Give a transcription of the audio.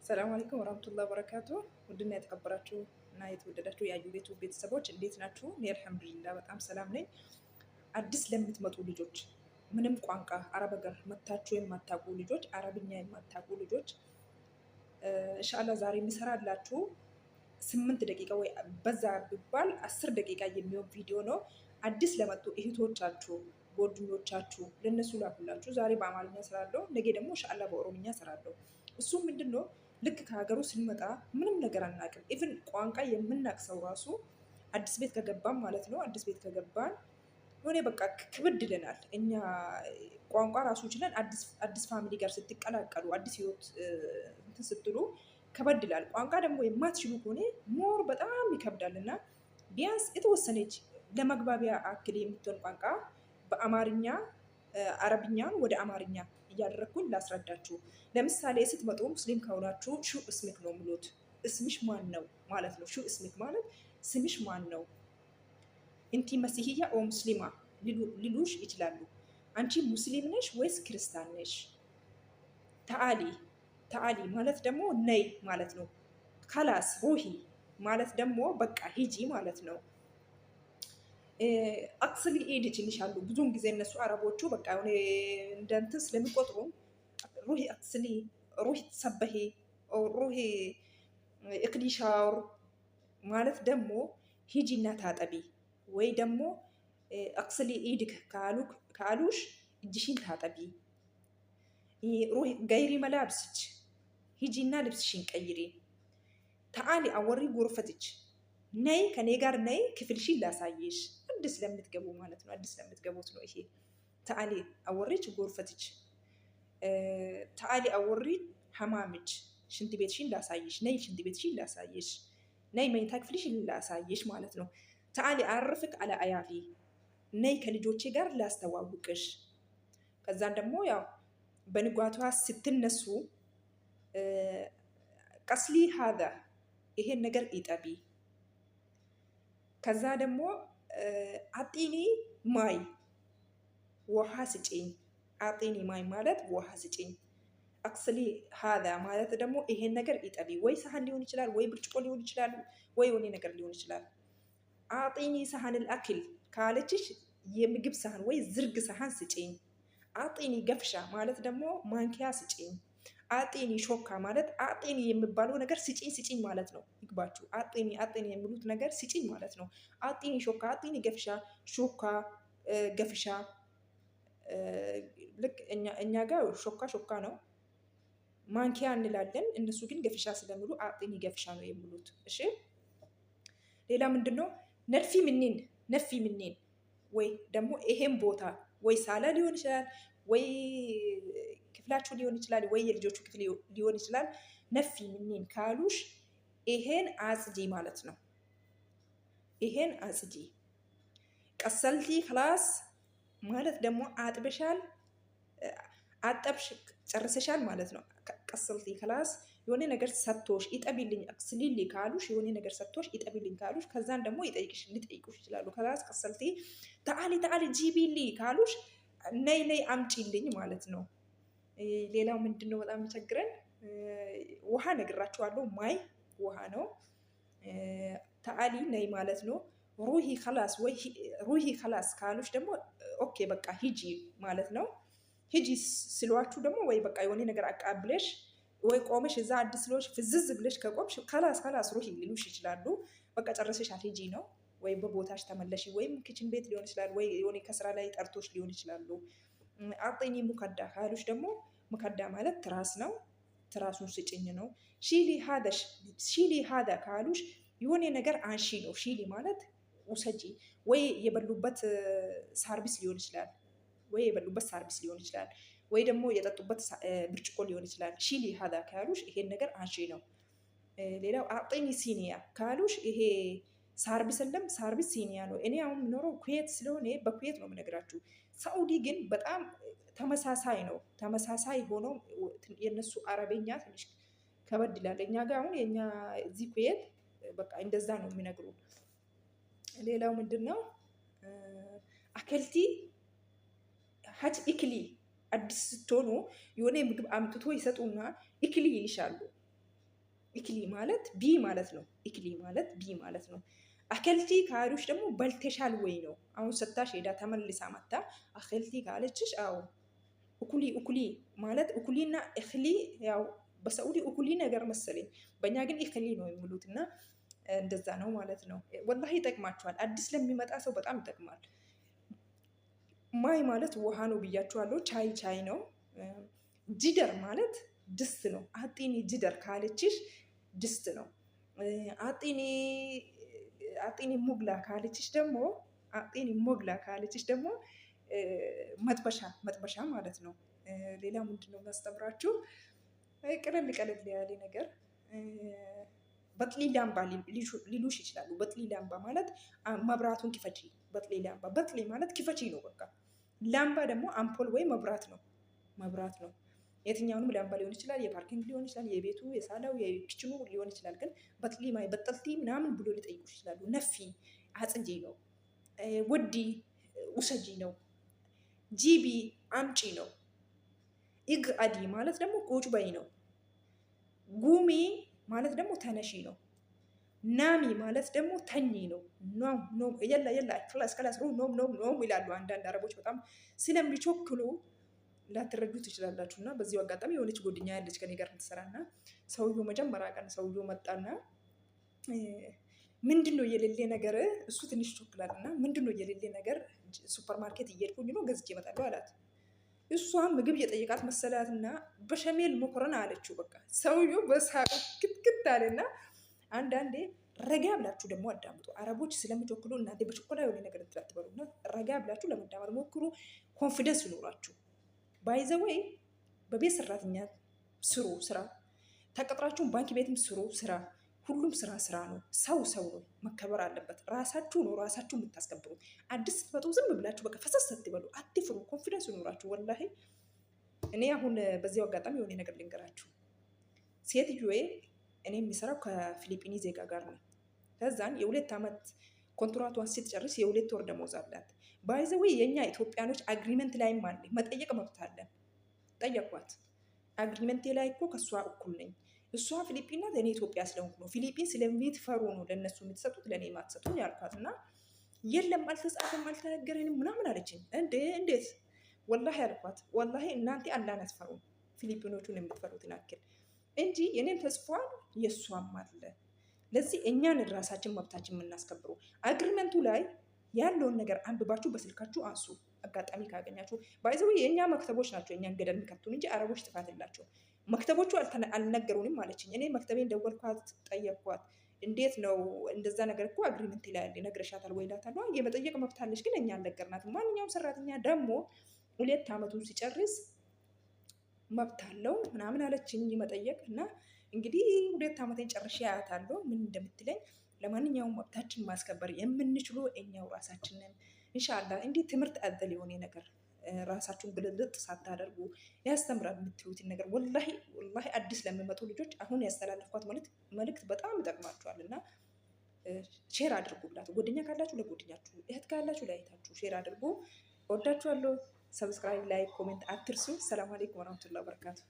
ሰላም አለይኩም ወራህመቱላሂ ወበረካቱ። ውድና የተከበራችሁ እና የተወደዳችሁ የአዩ ቤቱ ቤተሰቦች እንዴት ናችሁ? እኔ አልሐምዱሊላህ በጣም ሰላም ነኝ። አዲስ ለምትመጡ ልጆች ምንም ቋንቋ አረብ ሀገር መታችሁ የማታውቁ ልጆች፣ አረብኛ የማታውቁ ልጆች ኢንሻአላህ ዛሬ የሚሰራላችሁ 8 ደቂቃ ወይ በዛ ቢባል 10 ደቂቃ የሚሆን ቪዲዮ ነው። አዲስ ለመጡ እህቶቻችሁ ጓደኞቻችሁ ለነሱ ላኩላችሁ። ዛሬ በአማርኛ ስራለሁ፣ ነገ ደግሞ ኢንሻአላህ በኦሮምኛ ስራለሁ። እሱ ምንድነው? ልክ ከሀገሩ ስንመጣ ምንም ነገር አናውቅም። ኢቭን ቋንቋ የምናውቅ ሰው ራሱ አዲስ ቤት ከገባን ማለት ነው። አዲስ ቤት ከገባን የሆነ በቃ ክብድ ይለናል። እኛ ቋንቋ ራሱ ችለን አዲስ ፋሚሊ ጋር ስትቀላቀሉ አዲስ ህይወት እንትን ስትሉ ከበድ ይላል። ቋንቋ ደግሞ የማትችሉ ከሆነ ሞር በጣም ይከብዳል እና ቢያንስ የተወሰነች ለመግባቢያ አክል የምትሆን ቋንቋ በአማርኛ አረብኛን ወደ አማርኛ እያደረግኩኝ ላስረዳችሁ። ለምሳሌ ስትመጡ ሙስሊም ከሆናችሁ ሹ እስሚክ ነው የሚሉት። እስምሽ ማን ነው ማለት ነው። ሹ እስሚክ ማለት ስምሽ ማን ነው። እንቲ መሲህያ ኦ ሙስሊማ ሊሉሽ ይችላሉ። አንቺ ሙስሊም ነሽ ወይስ ክርስቲያን ነሽ? ተአሊ ተአሊ ማለት ደግሞ ነይ ማለት ነው። ካላስ ሩሂ ማለት ደግሞ በቃ ሂጂ ማለት ነው። አክስሊ ኤድ ይችልሻሉ። ብዙውን ጊዜ እነሱ አረቦቹ በቃ ሆነ እንደ እንትን ስለሚቆጥሩ ሩሂ አክስሊ፣ ሩሂ ተሰበሄ፣ ሩሂ እክሊ ሻወር ማለት ደግሞ ሂጂና ታጠቢ ወይ ደግሞ አክስሊ ኤድ ካሉሽ እጅሽን ታጠቢ። ሩሂ ገይሪ መላብስች ሂጂና ልብስሽን ቀይሪ። ተአሊ አወሪ ጎርፈትች ነይ ከኔ ጋር ነይ ክፍልሽን ላሳይሽ። አዲስ ለምትገቡ ማለት ነው። አዲስ ለምትገቡት ነው ይሄ። ተአሊ አወሪች ጎርፈትች፣ ተአሊ አወሪ ሐማምች ሽንት ቤትሽን ላሳይሽ። ነይ ሽንት ቤትሽን ላሳይሽ፣ ነይ መኝታ ክፍልሽን ላሳይሽ ማለት ነው። ተአሊ አርፍቅ አለ አያፊ፣ ነይ ከልጆቼ ጋር ላስተዋውቅሽ። ከዛን ደግሞ ያው በንጓቷ ስትነሱ ቀስሊ ሀዛ ይሄን ነገር ይጠቢ። ከዛ ደግሞ አጢኒ ማይ ውሃ ስጪኝ። አጢኒ ማይ ማለት ውሃ ስጪኝ። አክስሊ ሀዛ ማለት ደግሞ ይሄን ነገር ይጠቢ። ወይ ሳህን ሊሆን ይችላል፣ ወይ ብርጭቆ ሊሆን ይችላል፣ ወይ የሆነ ነገር ሊሆን ይችላል። አጢኒ ሳህን አክል ካለችሽ የምግብ ሳህን ወይ ዝርግ ሳህን ስጪኝ። አጢኒ ገፍሻ ማለት ደግሞ ማንኪያ ስጪኝ። አጤኒ ሾካ ማለት አጤኒ የሚባለው ነገር ስጪኝ ስጪኝ ማለት ነው። ይግባችሁ። አጤኒ አጤኒ የሚሉት ነገር ስጪኝ ማለት ነው። አጤኒ ሾካ፣ አጤኒ ገፍሻ፣ ሾካ ገፍሻ። ልክ እኛ ጋር ሾካ ሾካ ነው፣ ማንኪያ እንላለን። እነሱ ግን ገፍሻ ስለሚሉ አጤኒ ገፍሻ ነው የሚሉት። እሺ ሌላ ምንድን ነው? ነድፊ ምኔን፣ ነፊ ምኔን ወይ ደግሞ ይሄን ቦታ ወይ ሳላ ሊሆን ይችላል ወይ ክፍላችሁ ሊሆን ይችላል ወይ የልጆቹ ክፍል ሊሆን ይችላል። ነፊ ምኔን ካሉሽ ይሄን አጽጂ ማለት ነው። ይሄን አጽጂ። ቀሰልቲ ክላስ ማለት ደግሞ አጥብሻል፣ አጠብሽ ጨርሰሻል ማለት ነው። ቀሰልቲ ክላስ የሆነ ነገር ሰጥቶሽ ይጠቢልኝ አክስሊሊ ካሉሽ የሆነ ነገር ሰጥቶሽ ይጠቢልኝ ካሉሽ ከዛን ደግሞ ሊጠይቁሽ ይችላሉ። ክላስ ቀሰልቲ ተአሊ ተአሊ ጂቢሊ ካሉሽ ነይ ነይ አምጪልኝ ማለት ነው። ሌላው ምንድን ነው በጣም የሚቸግረን? ውሃ ነግራችኋለሁ። ማይ ውሃ ነው። ተአሊ ነይ ማለት ነው። ሩሂ ከላስ ወይ ሩሂ ከላስ ካሉሽ ደግሞ ኦኬ በቃ ሂጂ ማለት ነው። ሂጂ ስሏችሁ ደግሞ ወይ በቃ የሆነ ነገር አቃብለሽ ወይ ቆመሽ እዛ አዲስ ስሎሽ ፍዝዝ ብለሽ ከቆምሽ ከላስ ከላስ ሩሂ ሊሉሽ ይችላሉ። በቃ ጨረሰሻል ሂጂ ነው። ወይ በቦታሽ ተመለሽ፣ ወይም ኪችን ቤት ሊሆን ይችላል፣ ወይ የሆነ ከስራ ላይ ጠርቶሽ ሊሆን ይችላሉ። አጤኒ ሙከዳ ካሉሽ ደግሞ ሙከዳ ማለት ትራስ ነው። ትራሱን ስጭኝ ነው። ሺሊ ሀዳ ካሉሽ የሆነ ነገር አንሺ ነው። ሺሊ ማለት ውሰጂ፣ ወይ የበሉበት ሰርቪስ ሊሆን ይችላል፣ ወይ የበሉበት ሰርቪስ ሊሆን ይችላል፣ ወይ ደግሞ የጠጡበት ብርጭቆ ሊሆን ይችላል። ሺሊ ሀዳ ካሉሽ ይሄን ነገር አንሺ ነው። ሌላው አጤኒ ሲኒያ ካሉሽ ይሄ ሰርቪስ የለም፣ ሰርቪስ ሲኒያ ነው። እኔ አሁን የምኖረው ኩዌት ስለሆነ በኩዌት ነው የምነግራችሁ። ሳኡዲ ግን በጣም ተመሳሳይ ነው። ተመሳሳይ ሆኖ የነሱ አረበኛ ትንሽ ከበድ ይላል። እኛ ጋር አሁን የኛ እዚህ ኩዌት በቃ እንደዛ ነው የሚነግሩ። ሌላው ምንድን ነው? አከልቲ ሀጅ ኢክሊ። አዲስ ስትሆኑ የሆነ ምግብ አምጥቶ ይሰጡና ኢክሊ ይልሻሉ። ኢክሊ ማለት ቢ ማለት ነው። ኢክሊ ማለት ቢ ማለት ነው። አከልቲ ካሉሽ ደግሞ በልተሻል ወይ ነው። አሁን ሰታሽ ሄዳ ተመልሳ መታ አከልቲ ካለችሽ አዎ እኩሊ ማለት እኩሊና እክሊ ያው በሳዑዲ እኩሊ ነገር መሰለኝ፣ በእኛ ግን እክሊ ነው የሚሉት እና እንደዛ ነው ማለት ነው። ወላሂ ይጠቅማችኋል። አዲስ ለሚመጣ ሰው በጣም ይጠቅማል። ማይ ማለት ውሃ ነው ብያችኋለሁ። ቻይ ነው። ጂደር ማለት ድስት ነው። አጢኒ ጂደር ካለችሽ ድስት ነው። አጢኒ ሙግላ ካለችሽ ደግሞ መጥበሻ ማለት ነው። ሌላ ምንድን ነው የሚያስተምራችሁ? ቀለል ያለ ነገር በጥሊ ላምባ ሊሉሽ ይችላሉ። በጥሊ ላምባ ማለት መብራቱን ክፈቺ። በጥሊ ላምባ በጥሊ ማለት ክፈቺ ነው በቃ። ላምባ ደግሞ አምፖል ወይ መብራት ነው። የትኛውንም ላምባ ሊሆን ይችላል፣ የፓርኪንግ ሊሆን ይችላል፣ የቤቱ የሳላው የኪችኑ ሊሆን ይችላል። ግን በጥሊ በጠልቲ ምናምን ብሎ ሊጠይቁሽ ይችላሉ። ነፊ አጽጂ ነው። ውዲ ውሰጂ ነው። ጂቢ አምጪ ነው። ኢግ አዲ ማለት ደግሞ ቁጭ በይ ነው። ጉሚ ማለት ደግሞ ተነሺ ነው። ናሚ ማለት ደግሞ ተኚ ነው። ኖም የላ ክላስ ኖም ይላሉ አንዳንድ አረቦች በጣም ስለሚቾክሉ ላትረዱ ትችላላችሁ። እና በዚሁ አጋጣሚ የሆነች ጎደኛ ያለች ከኔ ጋር የምትሰራና ሰውየው መጀመሪያ ቀን ሰውየው መጣና ምንድን ነው የሌለ ነገር፣ እሱ ትንሽ ቾክላል እና ምንድን ነው የሌለ ነገር ሱፐር ማርኬት እየሄድኩኝ ነው ገዝቼ እመጣለሁ አላት። እሷም ምግብ የጠየቃት መሰላትና በሸሜል መኮረና አለችው። በቃ ሰውየው በሳቅ ክትክት አለና አንዳንዴ ረጋ ብላችሁ ደግሞ አዳምጡ። አረቦች ስለሚቸኩሉ እናንተ በችኮላ የሆነ ነገር ትላትበሉና ረጋ ብላችሁ ለመዳመጥ ሞክሩ። ኮንፊደንስ ይኖራችሁ። ባይዘወይ በቤት ሰራተኛ ስሩ ስራ፣ ተቀጥራችሁን ባንክ ቤትም ስሩ ስራ። ሁሉም ስራ ነው። ሰው ነው፣ መከበር አለበት። ራሳችሁ ነው ራሳችሁ የምታስከብሩ። አዲስ ስትመጡ ዝም ብላችሁ በቃ ፈሰስ ስትበሉ አትፍሩ። ኮንፊደንስ ይኖራችሁ። ወላሂ እኔ አሁን በዚያው አጋጣሚ የሆነ ነገር ልንገራችሁ። ሴትዮዬ እኔ የሚሰራው ከፊሊፒኒ ዜጋ ጋር ነው። ከዛን የ2 ዓመት ኮንትራቷን ስትጨርስ የ2 ወር ደሞዝ አላት። ባይዘዌ የእኛ ኢትዮጵያኖች አግሪመንት ላይም አለ መጠየቅ መብት አለን። ጠየቋት። አግሪመንቴ ላይ እኮ ከእሷ እኩል ነኝ። እሷ ፊሊፒን ናት፣ እኔ ኢትዮጵያ ስለሆንኩ ነው። ፊሊፒን ስለሚትፈሩ ነው ለእነሱ የምትሰጡት ለእኔ የማትሰጡኝ ያልኳት እና የለም አልተጻፈም አልተነገረንም ምናምን አለችኝ። እንዴት ወላሂ ያልኳት፣ ወላሂ እናንተ አላህን አትፈሩም ፊሊፒኖቹን የምትፈሩትን ያክል እንጂ የኔም ተጽፏል የእሷም አለ። ለዚህ እኛን ራሳችን መብታችን የምናስከብሩ አግሪመንቱ ላይ ያለውን ነገር አንብባችሁ በስልካችሁ አንሱ። አጋጣሚ ካገኛችሁ ባይዘው የእኛ መክተቦች ናቸው እኛን ገደል የሚከቱን እንጂ አረቦች ጥፋት የላቸው። መክተቦቹ አልነገሩንም አለችኝ። እኔ መክተቤን ደወልኳት፣ ጠየቅኳት። እንዴት ነው እንደዛ ነገር እኮ አግሪመንት ላይ ያለ ነግረሻታል ወይ እላታለሁ። የመጠየቅ መብት አለሽ ግን እኛ አልነገርናትም። ማንኛውም ሰራተኛ ደግሞ 2 ዓመቱን ሲጨርስ መብት አለው ምናምን አለችኝ መጠየቅ እና እንግዲህ 2 ዓመቴን ጨርሼ አያታለሁ ምን እንደምትለኝ። ለማንኛውም መብታችን ማስከበር የምንችሉ እኛው ራሳችንን ኢንሻአላህ። እንዲህ ትምህርት አዘል የሆነ ነገር ራሳችሁን ግልልጥ ሳታደርጉ ያስተምራል የምትሉትን ነገር ወላሂ አዲስ ለሚመጡ ልጆች አሁን ያስተላለፍኳት መልእክት በጣም ይጠቅማችኋል እና ሼር አድርጉላት። ጓደኛ ካላችሁ ለጓደኛችሁ፣ እህት ካላችሁ ለእህታችሁ ሼር አድርጉ። ወዳችኋለሁ። ሰብስክራይብ፣ ላይክ፣ ኮሜንት አትርሱ። ሰላም አለይኩም ወራህመቱላሂ ወበረካቱ።